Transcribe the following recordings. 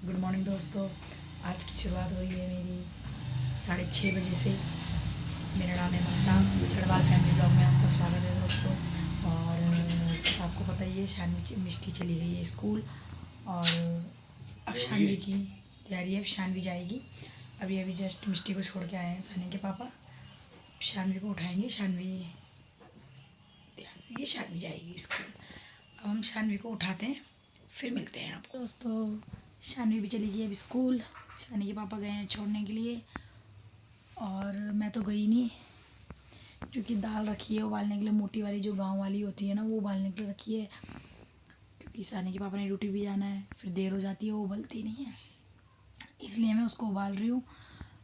Good morning दोस्तों। आज की शुरुआत हुई है मेरी 6:30 बजे से। मेरा नाम है ममता। गढ़वाल फैमिली ब्लॉग में आपका स्वागत है दोस्तों। और आपको पता ही है शानवी मिष्टी चली गई है स्कूल और अब शानवी की तैयारी है। अब शानवी जाएगी। अभी अभी जस्ट मिष्टी को छोड़ के आए हैं सानी के पापा। शानवी को उठाएंगे, शानवी तैयार होगी, शानवी जाएगी स्कूल। अब हम शानवी को उठाते हैं, फिर मिलते हैं आपको। दोस्तों शानवी भी चली गई अब स्कूल। शानी के पापा गए हैं छोड़ने के लिए और मैं तो गई नहीं, क्योंकि दाल रखी है उबालने के लिए, मोटी वाली जो गांव वाली होती है ना, वो उबालने के लिए रखी है। क्योंकि शानी के पापा ने ड्यूटी भी जाना है, फिर देर हो जाती है, वो उबलती नहीं है, इसलिए मैं उसको उबाल रही हूँ।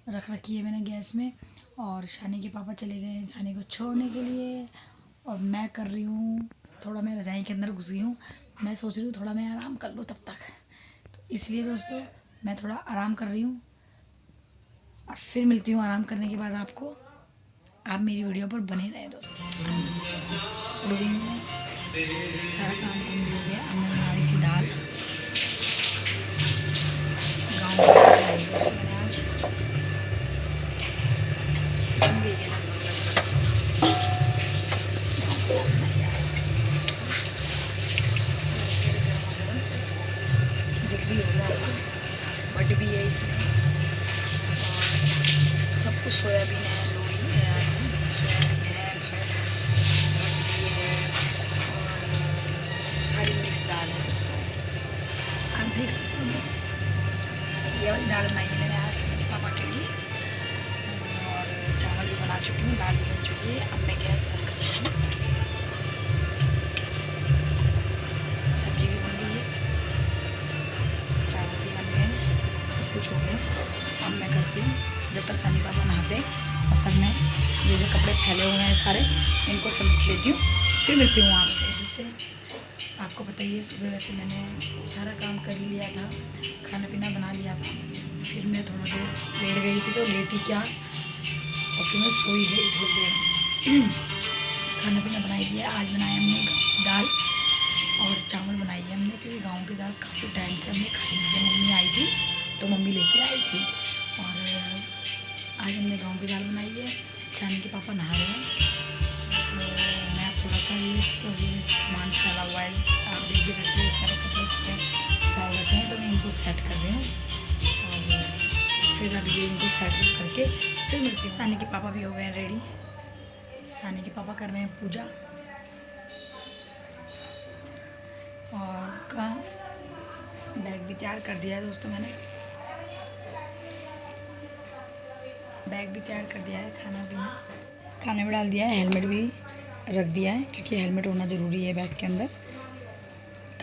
रख रखी है मैंने गैस में। और शानी के पापा चले गए हैं शानी को छोड़ने के लिए और मैं कर रही हूँ, थोड़ा मैं रजाई के अंदर घुस गई हूँ। मैं सोच रही हूँ थोड़ा मैं आराम कर लूँ तब तक, तो इसलिए दोस्तों मैं थोड़ा आराम कर रही हूँ और फिर मिलती हूँ आराम करने के बाद आपको। आप मेरी वीडियो पर बने रहें दोस्तों। उड़ गई हूँ मैं, सारा काम कुम भी हो गया। अब मैं बना रही थी दाल। गाँव में दाल बनाई दोस्तों मैंने आज। बन गई है दिख रही होगी आपको। बट भी है इसमें और सब कुछ सोयाबीन है, लोई है, सोयाबीन है, भट्टी है और सारी मिक्स दाल है दोस्तों। आप देख सकते हो ये वाली दाल बनाई है मैंने आज अपने पापा के लिए। और चावल भी बना चुकी हूँ, दाल भी बन चुकी है। अब मैं गैस बंद कर रही हूँ। सब्जी भी बन गई है, चावल भी बन गए, सब कुछ हो गया। अब मैं करती हूँ, जब तक सानी पापा नहाते तब तक मैं ये जो कपड़े फैले हुए हैं सारे, इनको समेट लेती हूँ, फिर मिलती हूँ आपसे। जिससे आपको पता ही है सुबह वैसे मैंने सारा काम कर ही लिया था, खाना पीना बना लिया था। फिर मैं थोड़ा देर लेट गई थी, तो लेट ही क्या, और फिर मैं सोई गई थोड़ी देर। खाना पीना बनाई दिया। आज बनाया हमने दाल और चावल बनाई है हमने, क्योंकि गांव की दाल काफ़ी टाइम से हमने खाई नहीं है। मम्मी आई थी तो मम्मी लेके आई थी और आज हमने गांव की दाल बनाई है। शानी के पापा नहा रहे हैं, तो मैं थोड़ा सा ये सामान फैला हुआ है, आप देख भी सकते हैं, सारे कपड़े फैल रखे हैं, तो मैं इनको सेट कर रही हूँ और फिर अभी ये इनको सेट करके फिर मिलती हूँ। सानी के पापा भी हो गए हैं रेडी। सानी के पापा कर रहे हैं पूजा और का बैग भी तैयार कर दिया है दोस्तों मैंने। बैग भी तैयार कर दिया है, खाना पीना खाने में डाल दिया है, हेलमेट भी रख दिया है, क्योंकि हेलमेट होना ज़रूरी है बैग के अंदर।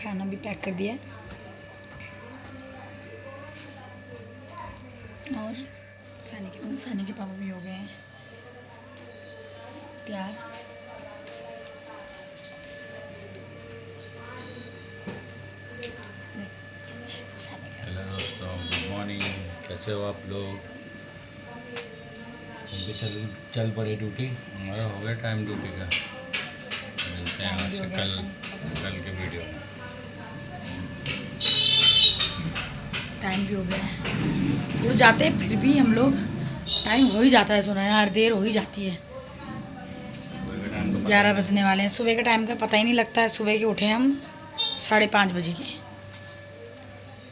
खाना भी पैक कर दिया है और सानी के पापा भी हो गए हैं तैयार। हेलो दोस्तों, गुड मॉर्निंग। कैसे हो आप लोग? हम भी चल पड़े ड्यूटी। हमारा हो गया टाइम ड्यूटी का। मिलते हैं आपसे कल के वीडियो में। टाइम भी हो गया है, उड़ जाते हैं फिर भी हम लोग, टाइम हो ही जाता है। सुना यार, देर हो ही जाती है। 11 बजने वाले हैं। सुबह के टाइम का पता ही नहीं लगता है। सुबह के उठे हम 5:30 बजे के।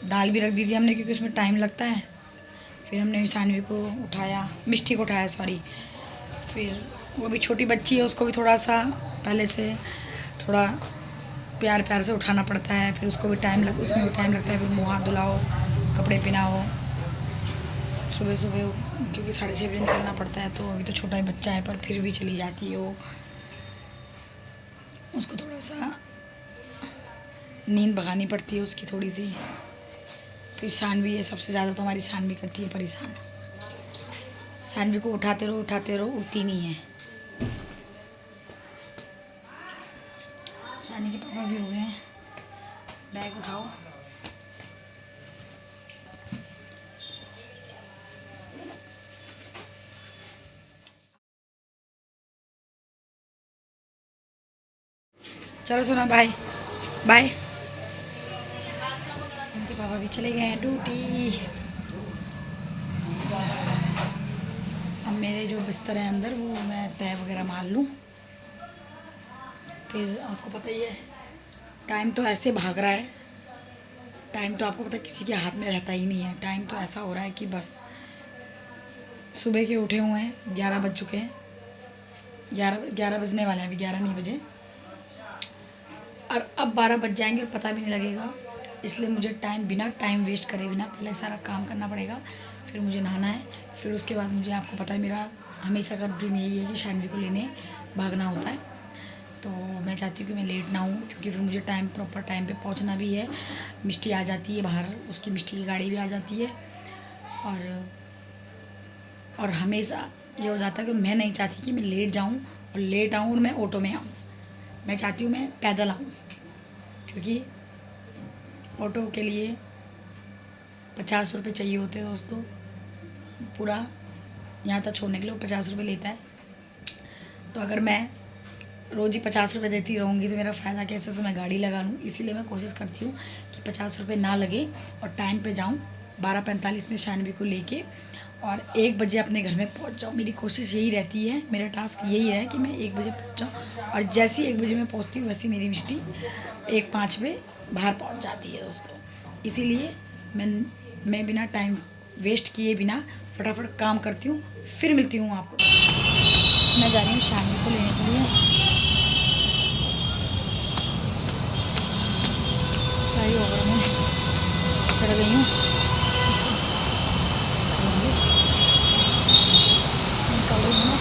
दाल भी रख दी थी हमने, क्योंकि उसमें टाइम लगता है। फिर हमने सानवी को उठाया, मिष्टी को उठाया सॉरी। फिर वो भी छोटी बच्ची है, उसको भी थोड़ा सा पहले से थोड़ा प्यार प्यार से उठाना पड़ता है। फिर उसको भी उसमें भी टाइम लगता है। फिर मुँह हाथ धुलाओ, कपड़े पहनाओ सुबह सुबह, क्योंकि 6:30 बजे निकलना पड़ता है। तो अभी तो छोटा ही बच्चा है, पर फिर भी चली जाती है वो। उसको थोड़ा सा नींद भगानी पड़ती है उसकी थोड़ी सी। फिर सानवी है, सबसे ज़्यादा तो हमारी सानवी करती है परेशान। सानवी को उठाते रहो, उठती नहीं है। सानी के पापा भी हो गए हैं। बैग उठाओ। चलो सोना, बाय बाय। उनके पापा भी चले गए हैं ड्यूटी। अब मेरे जो बिस्तर हैं अंदर वो मैं तय वगैरह मार लूँ। फिर आपको पता ही है टाइम तो ऐसे भाग रहा है, टाइम तो आपको पता है किसी के हाथ में रहता ही नहीं है। टाइम तो ऐसा हो रहा है कि बस सुबह के उठे हुए हैं, 11 बज चुके हैं, 11 बजने वाले हैं, अभी 11 नहीं बजे, और अब 12 बज जाएंगे और पता भी नहीं लगेगा। इसलिए मुझे बिना टाइम वेस्ट करे बिना पहले सारा काम करना पड़ेगा। फिर मुझे नहाना है, फिर उसके बाद मुझे, आपको पता है मेरा हमेशा का रूटीन यही है कि शानवी को लेने भागना होता है। तो मैं चाहती हूँ कि मैं लेट ना हूँ, क्योंकि फिर मुझे प्रॉपर टाइम पे पहुँचना भी है। मिष्टी आ जाती है बाहर, उसकी मिष्टी की गाड़ी भी आ जाती है। और हमेशा ये हो जाता है कि मैं नहीं चाहती कि मैं लेट जाऊँ और लेट आऊँ और मैं ऑटो में आऊँ। मैं चाहती हूँ मैं पैदल आऊँ, क्योंकि ऑटो के लिए 50 रुपये चाहिए होते हैं दोस्तों। पूरा यहाँ तक छोड़ने के लिए 50 रुपये लेता है। तो अगर मैं रोज़ ही 50 रुपये देती रहूँगी तो मेरा फ़ायदा कैसे से मैं गाड़ी लगा लूँ। इसीलिए मैं कोशिश करती हूँ कि 50 रुपये ना लगे और टाइम पे जाऊँ। 12:45 में शानवी को लेके और 1 बजे अपने घर में पहुँच जाऊँ। मेरी कोशिश यही रहती है, मेरा टास्क यही है कि मैं 1 बजे पहुँच जाऊँ। और जैसे ही 1 बजे मैं पहुँचती हूँ वैसे मेरी मिष्टी 1:05 पे बाहर पहुँच जाती है दोस्तों। इसीलिए मैं बिना टाइम वेस्ट किए बिना फटाफट काम करती हूँ। फिर मिलती हूँ आपको। मैं जा रही हूँ शानवी को लेने के लिए। फ्लाईओवर में चढ़ गई हूँ। निकल रही हूँ,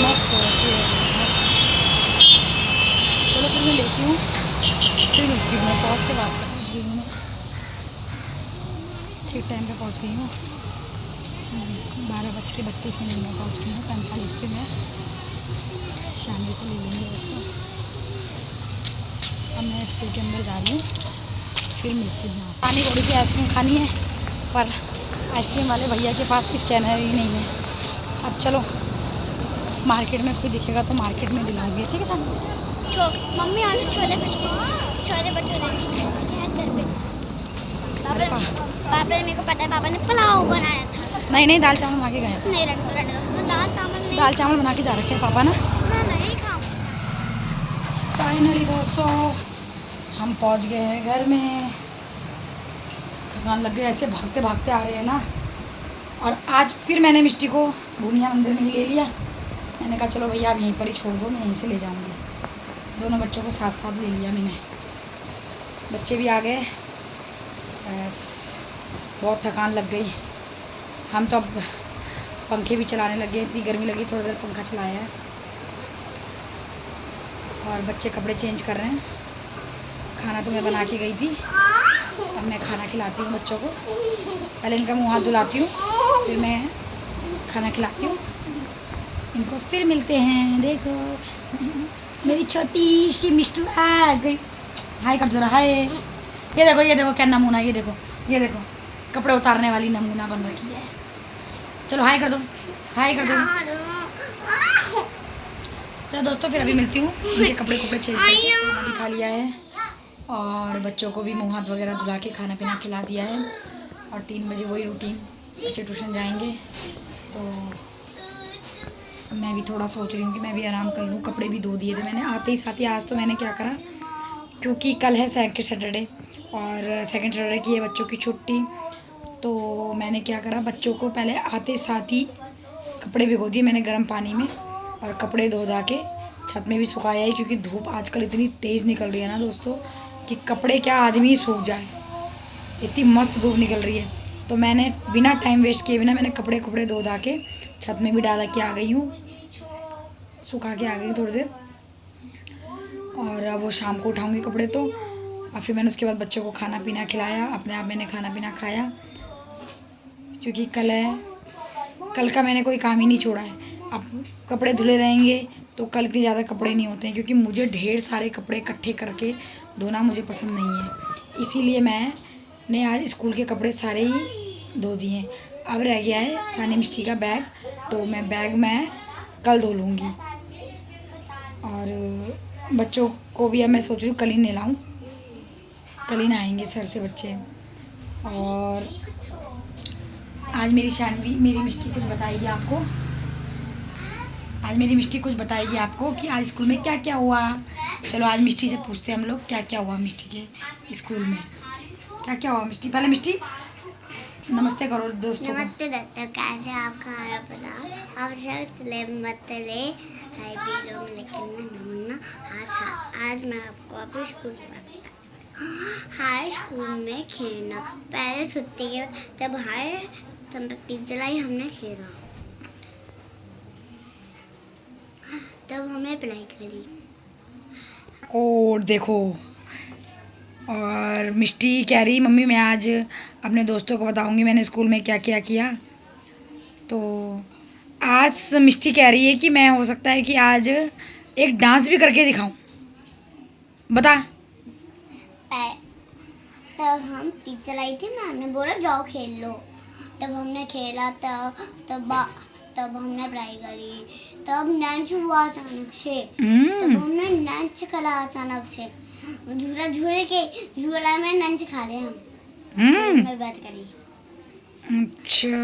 मस्त हो रही है। चलो फिर मैं लेती हूँ, फिर मिलती हूँ। मैं पहुँच के बात पहुँच गई हूँ, मैं ठीक टाइम पे पहुँच गई हूँ। 12:32 में पहुँच गई हूँ। 45 पे मैं शानवी को ले लूँगी दोस्तों। अब मैं स्कूल के अंदर जा रही हूँ, फिर मिलती हूँ। पानी थोड़ी सी आइसक्रीम खानी है, पर आइसक्रीम वाले भैया के पास स्कैनर ही नहीं है। अब चलो मार्केट में कोई दिखेगा तो मार्केट में दिलाऊंगी, ठीक है सर? मम्मी आज छोले भटूरे शायद घर पे। पापा ने, मेरे को पता है, पापा ने पुलाव बनाया था। नहीं दाल चावल बना के गए। नहीं रहने दो, दाल चावल बना के जा रखे हैं पापा ना। मैं नहीं खाऊं। फाइनली दोस्तों हम पहुंच गए हैं घर में। थकान लग गई, ऐसे भागते भागते आ रहे हैं ना। और आज फिर मैंने मिष्टी को भूमिया मंदिर में ही ले लिया। मैंने कहा चलो भैया आप यहीं पर ही छोड़ दो, मैं यहीं से ले जाऊंगी। दोनों बच्चों को साथ साथ ले लिया मैंने। बच्चे भी आ गए। बस बहुत थकान लग गई। हम तो अब पंखे भी चलाने लगे, इतनी गर्मी लगी, थोड़ी देर पंखा चलाया है। और बच्चे कपड़े चेंज कर रहे हैं। खाना तो मैं बना के गई थी, अब मैं खाना खिलाती हूँ बच्चों को। पहले इनका मुँह हाथ धुलाती हूँ, फिर मैं खाना खिलाती हूँ इनको। फिर मिलते हैं। देखो मेरी छोटी सी मिष्टू आ गई। हाय कर दो, हाय। ये देखो क्या नमूना, ये देखो कपड़े उतारने वाली नमूना बन रखी है। चलो हाय कर दो, हाय कर दो। चलो दोस्तों फिर अभी मिलती हूँ। मुझे कपड़े चेंज करके खाना भी खा लिया है और बच्चों को भी मुँह हाथ वगैरह धुला के खाना पीना खिला दिया है। और 3 बजे वही रूटीन, बच्चे ट्यूशन जाएंगे। तो मैं भी थोड़ा सोच रही हूँ कि मैं भी आराम कर लूँ। कपड़े भी धो दिए थे मैंने आते ही साथ ही। आज तो मैंने क्या करा, क्योंकि कल है सेकंड सैटरडे और सेकंड सैटरडे की है बच्चों की छुट्टी, तो मैंने क्या करा, बच्चों को पहले आते साथ ही कपड़े भिगो दिए मैंने गर्म पानी में। और कपड़े धो धा के छत में भी सुखाया है, क्योंकि धूप आजकल इतनी तेज़ निकल रही है ना दोस्तों कि कपड़े क्या आदमी सूख जाए, इतनी मस्त धूप निकल रही है। तो मैंने बिना टाइम वेस्ट किए बिना मैंने कपड़े धो धा के छत में भी डाला के आ गई हूँ, सुखा के आ गई थोड़ी देर। और अब वो शाम को उठाऊँगी कपड़े तो। और फिर मैंने उसके बाद बच्चों को खाना पीना खिलाया, अपने आप मैंने खाना पीना खाया, क्योंकि कल का मैंने कोई काम ही नहीं छोड़ा है। अब कपड़े धुले रहेंगे तो कल इतने ज़्यादा कपड़े नहीं होते हैं, क्योंकि मुझे ढेर सारे कपड़े इकट्ठे करके धोना मुझे पसंद नहीं है। इसीलिए मैंने आज स्कूल के कपड़े सारे ही धो दिए। अब रह गया है सानी मिष्टी का बैग, तो बैग मैं कल धो लूँगी। और बच्चों को भी अब मैं सोच रही हूँ कल ही नहलाऊँ, कल ही नहाएंगे सर से बच्चे। और आज मेरी शानवी, मेरी मिष्टी कुछ बताएगी आपको, आज मेरी मिष्टी कुछ बताएगी आपको कि आज स्कूल में क्या क्या हुआ। चलो आज मिष्टी से पूछते हैं हम लोग क्या क्या हुआ मिष्टी के स्कूल में, क्या क्या हुआ मिष्टी। पहले मिष्टी नमस्ते करो दोस्तों को। नमस्ते दोस्तों, कैसे आप खाना बना आप चले मतले हाय बीलो में निकलना आज मैं आपको अपने स्कूल से बात हाई स्कूल में खेलना। पहले छुट्टी के तब हाय तब टीचर हमने खेला, तब हमने पढ़ाई करी। और देखो, और मिष्टी कह रही मम्मी मैं आज अपने दोस्तों को बताऊंगी मैंने स्कूल में क्या क्या किया। तो आज मिष्टी कह रही है कि मैं हो सकता है कि आज एक डांस भी करके दिखाऊं। बता। तब हम टीचर आई थी, मैम ने बोला जाओ खेल लो। तब हमने खेला, तब हमने पढ़ाई करी। तब लंच हुआ अचानक से, तब हमने लंच करा अचानक से। झूला में लंच खा रहे हम। मैं बात करी। अच्छा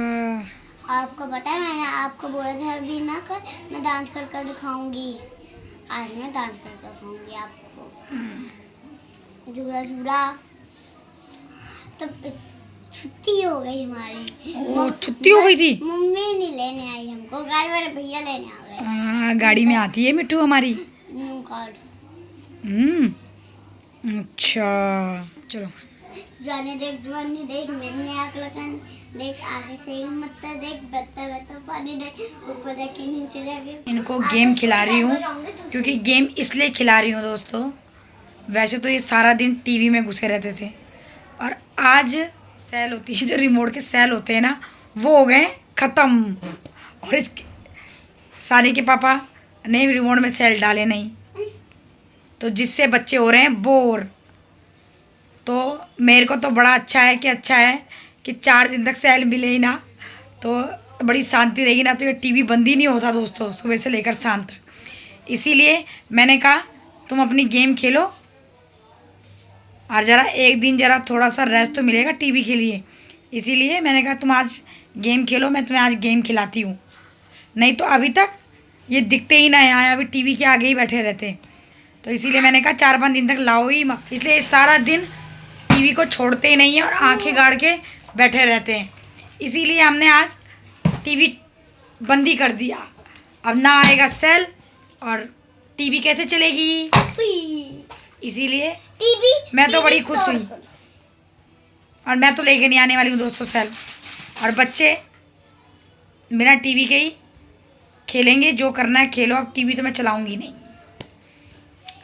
आपको पता है मैंने आपको बोला था अभी ना कर मैं डांस कर कर दिखाऊंगी। आज मैं डांस कर कर दिखाऊंगी आपको। झूला तब छुट्टी हो गई हमारी। ओ छुट्टी हो गई थी। मम्मी नहीं लेने आई हमको, गाड़ी वाले भैया लेने आ गए। हाँ गाड़ी में आती है मिट्टू हमारी। New card. अच्छा चलो। जाने देख जवानी देख मेरी आँख लगन देख, आगे से मत देख, बत्ता बत्ता पानी देख, ऊपर जाके नीचे जाके। इनको गेम खिला रही हूँ क्योंकि गेम इसलिए खिला रही हूँ दोस्तों, वैसे तो ये सारा दिन टीवी में घुसे रहते थे और आज सेल होती है, जो रिमोट के सेल होते हैं ना वो हो गए ख़त्म। और इसके सानी के पापा ने रिमोट में सेल डाले नहीं, तो जिससे बच्चे हो रहे हैं बोर। तो मेरे को तो बड़ा अच्छा है कि 4 दिन तक सेल मिले ही ना तो बड़ी शांति रहेगी, ना तो ये टीवी बंद ही नहीं होता दोस्तों सुबह से लेकर शाम तक। इसीलिए मैंने कहा तुम अपनी गेम खेलो और ज़रा एक दिन ज़रा थोड़ा सा रेस्ट तो मिलेगा टीवी के लिए। इसीलिए मैंने कहा तुम आज गेम खेलो, मैं तुम्हें आज गेम खिलाती हूँ। नहीं तो अभी तक ये दिखते ही ना यहाँ, अभी टीवी के आगे ही बैठे रहते। तो इसीलिए मैंने कहा 4-5 दिन तक लाओ ही मत। इसलिए सारा दिन टीवी को छोड़ते ही नहीं हैं और आंखें गाड़ के बैठे रहते हैं। इसीलिए हमने आज टीवी बंदी कर दिया। अब ना आएगा सेल और टीवी कैसे चलेगी। इसीलिए टीवी मैं तो बड़ी खुश हुई और मैं तो लेके नहीं आने वाली हूँ दोस्तों सेल। और बच्चे बिना टीवी के ही खेलेंगे, जो करना है खेलो, अब टीवी तो मैं चलाऊंगी नहीं।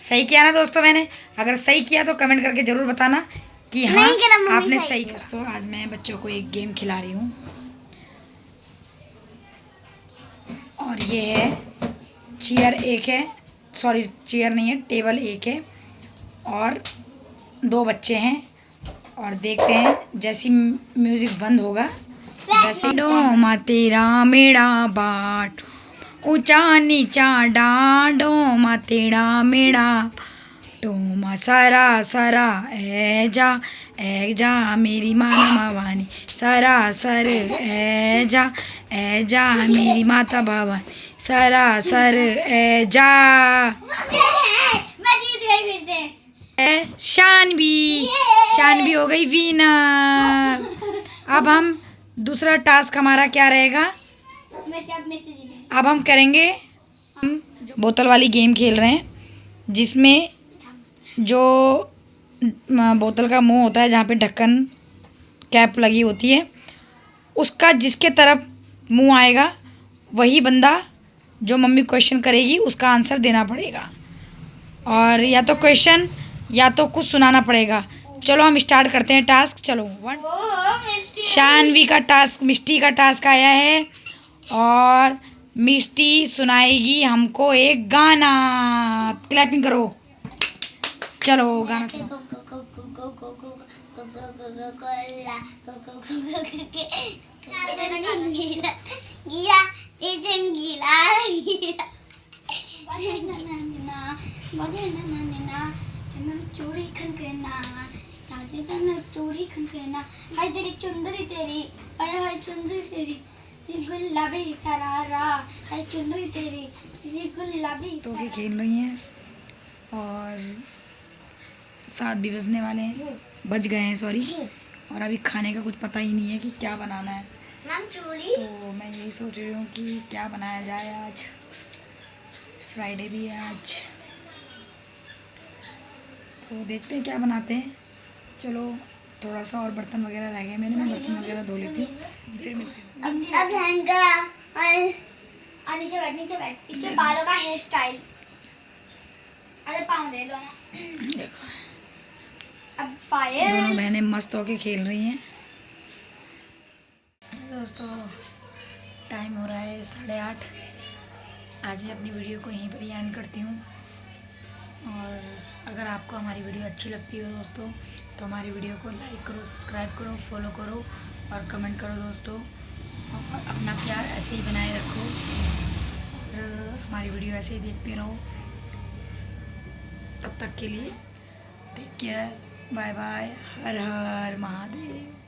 सही किया ना दोस्तों मैंने? अगर सही किया तो कमेंट करके ज़रूर बताना कि हाँ आपने सही किया। दोस्तों आज मैं बच्चों को एक गेम खिला रही हूँ और ये है चेयर एक है, सॉरी चेयर नहीं है, टेबल एक है और 2 बच्चे हैं। और देखते हैं जैसी म्यूज़िक बंद होगा वैसे डोमा तेरा मेरा बाट ऊंचा नीचा डोमा तेरा मेरा डोमा सरा सरा ए जा मेरी माना मावानी सरा सर ए जा मेरी माता भवानी सरा सर ए जा। मैं जीत गई फिर से। शानवी हो गई विनर। अब हम दूसरा टास्क हमारा क्या रहेगा, अब हम करेंगे, हम बोतल वाली गेम खेल रहे हैं जिसमें जो बोतल का मुंह होता है जहाँ पे ढक्कन कैप लगी होती है, उसका जिसके तरफ मुंह आएगा वही बंदा जो मम्मी क्वेश्चन करेगी उसका आंसर देना पड़ेगा। और या तो क्वेश्चन या तो कुछ सुनाना पड़ेगा। चलो हम स्टार्ट करते हैं टास्क। चलो शानवी का टास्क, मिष्टी का टास्क आया है और मिष्टी सुनाएगी हमको एक गाना। क्लैपिंग करो। चलो गाना सुनो। ना बड़े ना चंदन चूड़ी खनखना यादें तन चूड़ी खनखना हाय तेरी चुंदरी तेरी हाय चुंदरी तेरी ये गुलाबी सरारा हाय चुंदरी तेरी ये गुलाबी तो भी खेल रही हैं और 7 भी बजने वाले हैं, बज गए हैं सॉरी। और अभी खाने का कुछ पता ही नहीं है कि क्या बनाना है। मैम चूड़ी तो मैं यही सोच रही हूँ कि क्या बनाया जाए। आज फ्राइडे भी है आज, तो देखते हैं क्या बनाते हैं। चलो थोड़ा सा और बर्तन वगैरह रह गए मैंने, मैं बर्तन वगैरह धो लेती हूँ, फिर मिलती हूँ। अब लहंगा और नीचे बैठ इसके बालों का हेयर स्टाइल। अरे पाँव दे दो ना। देखो अब पायल दोनों बहनें मस्त होके खेल रही हैं। दोस्तों टाइम हो रहा है 8:30। आज मैं अपनी वीडियो को यहीं पर ही एंड करती हूँ। और अगर आपको हमारी वीडियो अच्छी लगती हो दोस्तों तो हमारी वीडियो को लाइक करो, सब्सक्राइब करो, फॉलो करो और कमेंट करो दोस्तों। और अपना प्यार ऐसे ही बनाए रखो और हमारी वीडियो ऐसे ही देखते रहो। तब तक के लिए टेक केयर, बाय बाय, हर हर महादेव।